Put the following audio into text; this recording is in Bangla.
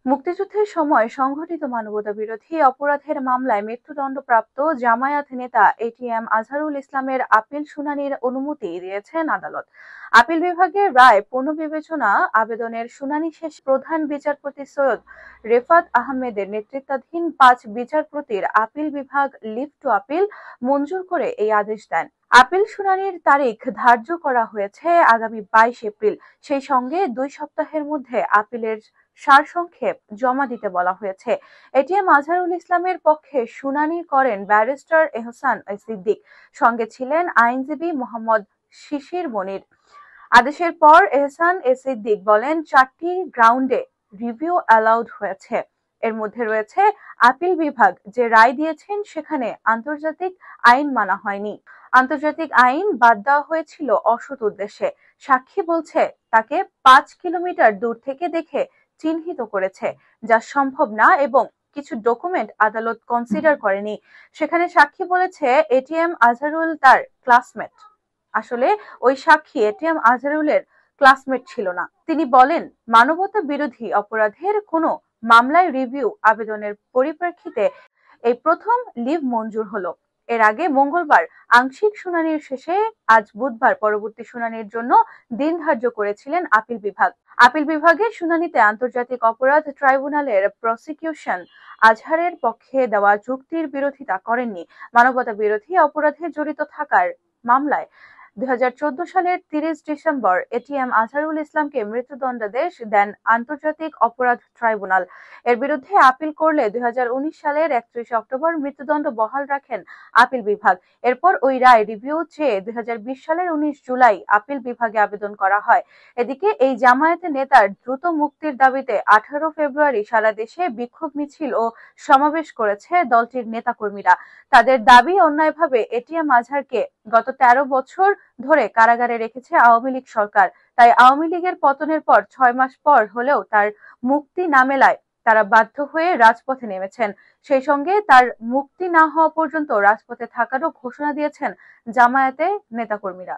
মুক্তিযুদ্ধের সময় সংঘটিত মানবতাবিরোধী অপরাধের মামলায় মৃত্যুদণ্ডপ্রাপ্ত জামায়াত নেতা এটিএম আজহারুল ইসলামের আপিল শুনানির অনুমতি দিয়েছেন আদালত। আপিল বিভাগের রায় পুনর্বিবেচনা আবেদনের শুনানি শেষে প্রধান বিচারপতি সৈয়দ রেফাত আহমেদের নেতৃত্বাধীন ৫ বিচারপতির আপিল বিভাগ লিভ টু আপিল মঞ্জুর করে এই আদেশ দেন। আপিল শুনানির তারিখ ধার্য করা হয়েছে আগামী ২২ এপ্রিল। সেই সঙ্গে ২ সপ্তাহের মধ্যে আপিলের সারসংক্ষেপ জমা দিতে বলা হয়েছে। এটিএম আজহারুল ইসলামের পক্ষে শুনানি করেন ব্যারিস্টার এহসান সিদ্দিক, সঙ্গে ছিলেন আইনজীবী মোহাম্মদ শিশির মনির। আদেশের পর এহসান সিদ্দিক বলেন, ৪টি গ্রাউন্ডে রিভিউ অ্যালাউড হয়েছে। এর মধ্যে রয়েছে আপিল বিভাগ যে রায় দিয়েছেন সেখানে আন্তর্জাতিক আইন মানা হয়নি। আন্তর্জাতিক আইন বাদ দেওয়া হয়েছিল অসৎ উদ্দেশ্যে। সাক্ষী বলছে তাকে ৫ কিলোমিটার দূর থেকে দেখে চিহ্নিত করেছে, যা সম্ভব না, এবং কিছু ডকুমেন্ট আদালত কনসিডার করেনি। সেখানে সাক্ষী বলেছে এটিএম আজহারুল তার ক্লাসমেট। আসলে ওই সাক্ষী এটিএম আজহারুলের ক্লাসমেট ছিল না। তিনি বলেন, মানবতা বিরোধী অপরাধের কোনো মামলায় রিভিউ আবেদনের পরিপ্রেক্ষিতে এই প্রথম লিভ মঞ্জুর হলো। এর আগে মঙ্গলবার আংশিক শুনানির শেষে আজ বুধবার পরবর্তী শুনানির জন্য দিন ধার্য করেছিলেন আপিল বিভাগ। আপিল বিভাগের শুনানিতে আন্তর্জাতিক অপরাধ ট্রাইব্যুনালের প্রসিকিউশন আজহারের পক্ষে দেওয়া যুক্তির বিরোধিতা করেননি। মানবতা বিরোধী অপরাধে জড়িত থাকার মামলায় ২০১৪ সালের ৩০ ডিসেম্বর এটিএম আজহারুল ইসলামকে মৃত্যুদণ্ডাদেশ দেন আন্তর্জাতিক অপরাধ ট্রাইব্যুনাল। এর বিরুদ্ধে আপিল করলে ২০১৯ সালের ৩১ অক্টোবর মৃত্যুদণ্ড বহাল রাখেন আপিল বিভাগ। এরপর ওই রায় রিভিউ চেয়ে ২০২০ সালের ১৯ জুলাই আপিল বিভাগে আবেদন করা হয়। এদিকে এই জামায়াতের নেতার দ্রুত মুক্তির দাবিতে ১৮ ফেব্রুয়ারি সারা দেশে বিক্ষোভ মিছিল ও সমাবেশ করেছে দলটির নেতাকর্মীরা। তাদের দাবি, অন্যায়ভাবে এটিএম আজহারকে গত ১৩ বছর ধরে কারাগারে রেখেছে আওয়ামী লীগ সরকার। তাই আওয়ামী লীগের পতনের পর ৬ মাস পর হলেও তার মুক্তি না মেলায় তারা বাধ্য হয়ে রাজপথে নেমেছেন। সেই সঙ্গে তার মুক্তি না হওয়া পর্যন্ত রাজপথে থাকারও ঘোষণা দিয়েছেন জামায়াতের নেতাকর্মীরা।